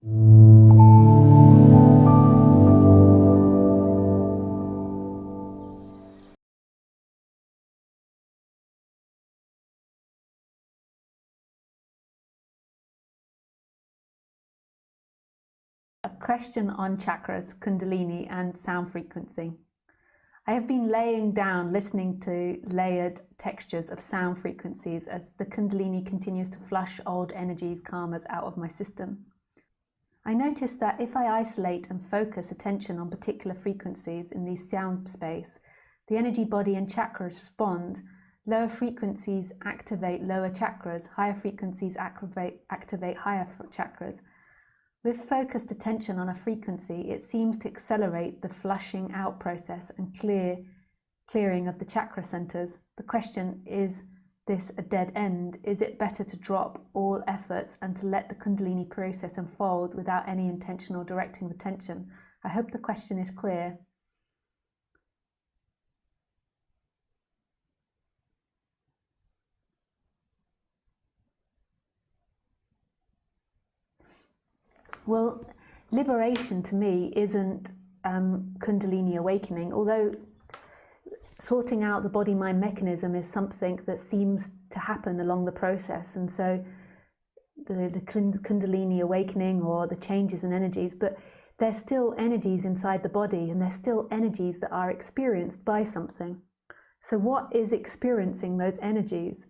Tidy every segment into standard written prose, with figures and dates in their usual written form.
A question on chakras, Kundalini and sound frequency. I have been laying down, listening to layered textures of sound frequencies as the Kundalini continues to flush old energies, karmas out of my system. I noticed that if I isolate and focus attention on particular frequencies in the sound space, the energy body and chakras respond. Lower frequencies activate lower chakras, higher frequencies activate higher chakras. With focused attention on a frequency, it seems to accelerate the flushing out process and clearing of the chakra centers. The question, is this a dead end? Is it better to drop all efforts and to let the Kundalini process unfold without any intentional directing of attention? I hope the question is clear. Well, liberation to me isn't Kundalini awakening, although sorting out the body-mind mechanism is something that seems to happen along the process. And so the Kundalini awakening or the changes in energies, but there's still energies inside the body and there's still energies that are experienced by something. So what is experiencing those energies?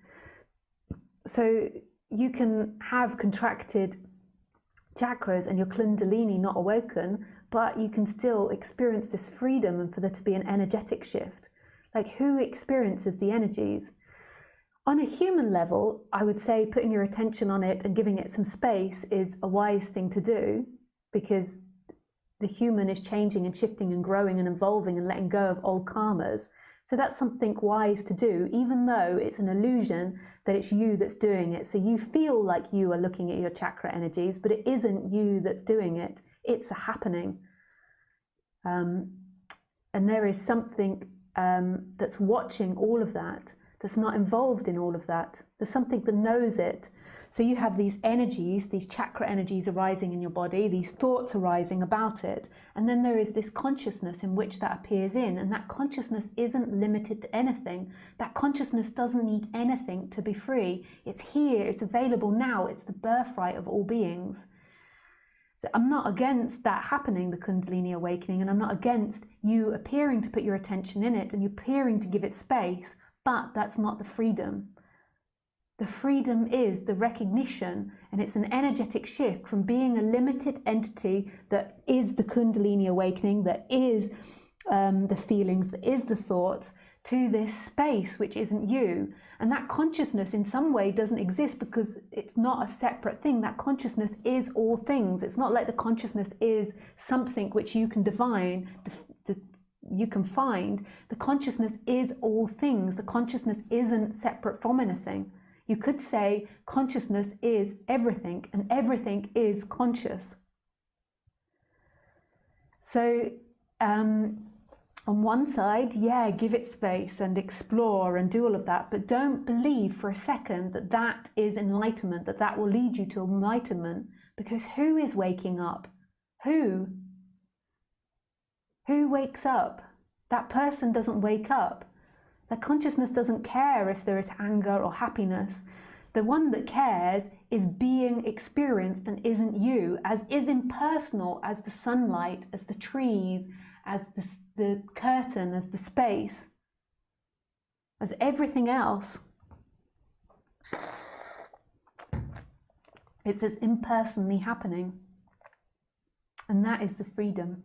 So you can have contracted chakras and your Kundalini not awoken, but you can still experience this freedom and for there to be an energetic shift. Like, who experiences the energies? On a human level, I would say putting your attention on it and giving it some space is a wise thing to do, because the human is changing and shifting and growing and evolving and letting go of old karmas. So that's something wise to do, even though it's an illusion that it's you that's doing it. So you feel like you are looking at your chakra energies, but it isn't you that's doing it. It's a happening. And there is something that's watching all of that, that's not involved in all of that. There's something that knows it. So you have these energies, these chakra energies arising in your body, these thoughts arising about it. And then there is this consciousness in which that appears in. And that consciousness isn't limited to anything. That consciousness doesn't need anything to be free. It's here, it's available now. It's the birthright of all beings. So I'm not against that happening, the Kundalini awakening, and I'm not against you appearing to put your attention in it and you appearing to give it space, but that's not the freedom. The freedom is the recognition, and it's an energetic shift from being a limited entity that is the Kundalini awakening, that is the feelings, that is the thoughts, to this space which isn't you. And that consciousness in some way doesn't exist because it's not a separate thing. That consciousness is all things. It's not like the consciousness is something which you can divine, you can find. The consciousness is all things. The consciousness isn't separate from anything. You could say consciousness is everything and everything is conscious. So on one side, yeah, give it space and explore and do all of that, but don't believe for a second that that is enlightenment, that that will lead you to enlightenment, because who is waking up? Who? Who wakes up? That person doesn't wake up. That consciousness doesn't care if there is anger or happiness. The one that cares is being experienced and isn't you, as is impersonal as the sunlight, as the trees, as the curtain, as the space, as everything else. It's as impersonally happening. And that is the freedom.